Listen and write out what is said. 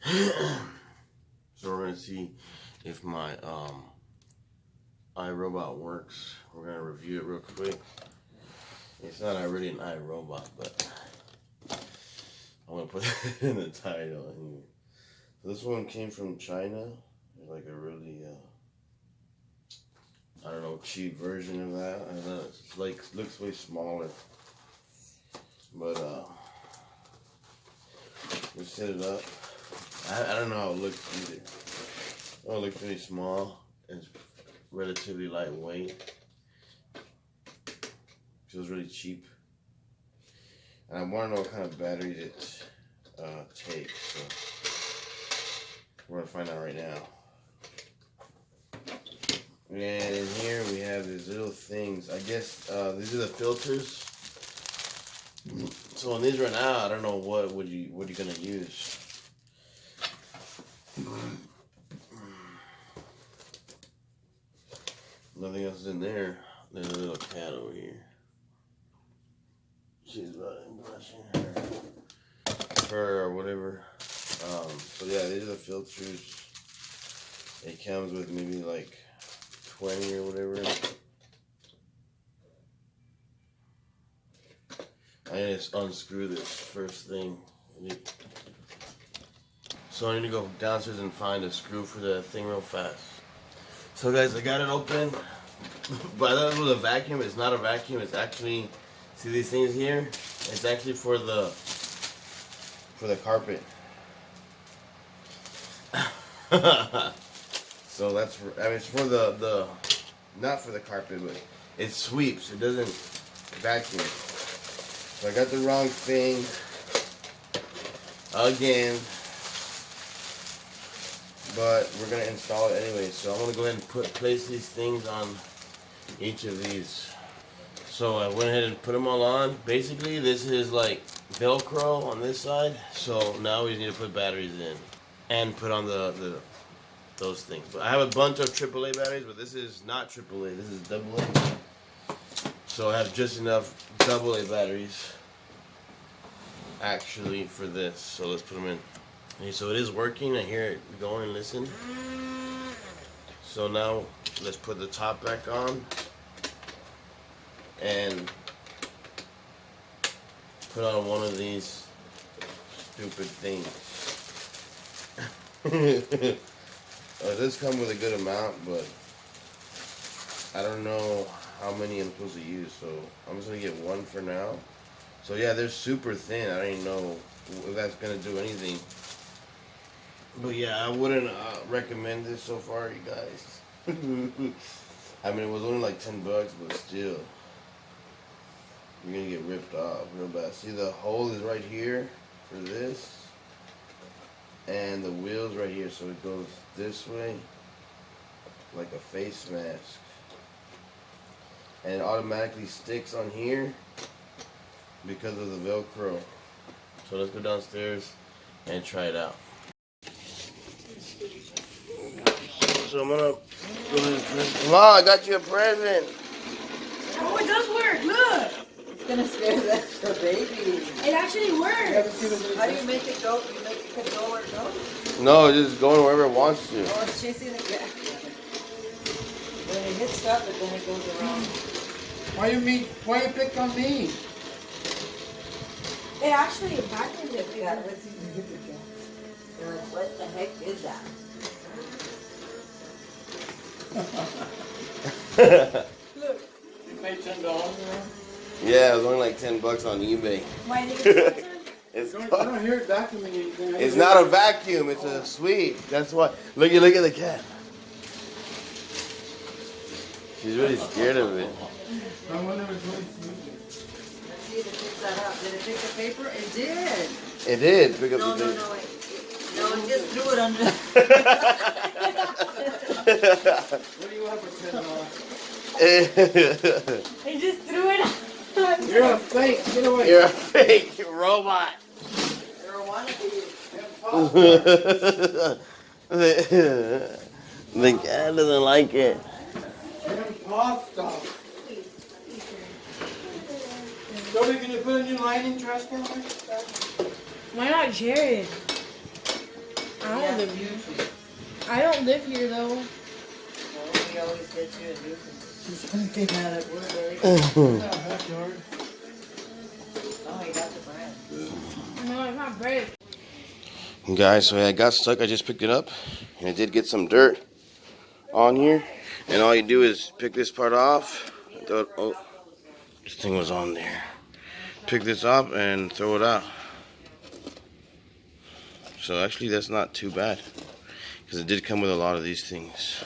So we're gonna see if my iRobot works. We're gonna review it real quick. It's not really an iRobot, but I'm gonna put it in the title anyway. So this one came from China. It's like a really I don't know, cheap version of that. I don't know, it's like looks way smaller. But we set it up. I don't know how it looks either. Oh, it looks pretty small. It's relatively lightweight. Feels really cheap. And I want to know what kind of batteries it takes. So we're gonna find out right now. And in here we have these little things. I guess these are the filters. So when these run out, I don't know what you're gonna use. Nothing else is in there. There's a little cat over here. She's brushing her fur or whatever. So yeah, these are the filters. It comes with maybe like 20 or whatever. I need to unscrew this first thing. So I need to go downstairs and find a screw for the thing real fast. So guys, I got it open. But I thought it was a vacuum. It's not a vacuum. It's actually, see these things here? It's actually for the carpet. So that's for, I mean, it's for the not for the carpet, but it sweeps. It doesn't vacuum. So I got the wrong thing again, but we're gonna install it anyway. So I'm gonna go ahead and place these things on each of these. So I went ahead and put them all on. Basically, this is like Velcro on this side. So now we just need to put batteries in and put on those things. But I have a bunch of AAA batteries, but this is not AAA. This is AA. So I have just enough AA batteries actually for this. So let's put them in. Okay, so it is working. I hear it going. Listen. So now let's put the top back on and put on one of these stupid things. It does come with a good amount, but I don't know how many I'm supposed to use, so I'm just gonna get one for now. So yeah, they're super thin. I don't even know if that's gonna do anything. But yeah, I wouldn't recommend this so far, you guys. I mean, it was only like $10, but still, you're gonna get ripped off real bad. See, the hole is right here for this, and the wheel's right here, so it goes this way, like a face mask. And it automatically sticks on here because of the Velcro. So let's go downstairs and try it out. So I'm gonna go ahead and press. Mom, I got you a present. Oh, it does work. Look. It's gonna scare the baby. It actually works. How do you make it go? You make it go where it goes? No, just going wherever it wants to. Oh, it's chasing the cat. When it hits stuff, but then it goes around. Why you pick on me? It actually vacuums it. Yeah, let's see if you get the cat. You're like, what the heck is that? Look. You paid $10 Yeah, it was only like $10 on eBay. Why did it get It's I don't hear it vacuuming anything. It's not a vacuum, it's a sweep. That's why. Look at the cat. She's really scared of it. I wonder if it's really sweet. Let's see if it picks that up. Did it pick the paper? It did. It did pick up No, the no, no, wait. No, it just threw it under. What do you have for $10? He just threw it out. You're a fake. Get away. You're a fake robot. You're a wannabe. The cat doesn't like it. Pasta. So we're gonna put a new lining trash can? Why not Jared? I don't live here. I don't live here though. Well, we always get you a nuisance. She's thinking at it. Where backyard. Oh, you got the brand. No, it's not bread. Guys, so I got stuck. I just picked it up, and it did get some dirt on here. And all you do is pick this part off. Oh, this thing was on there. Pick this up and throw it out. So actually, that's not too bad, because it did come with a lot of these things.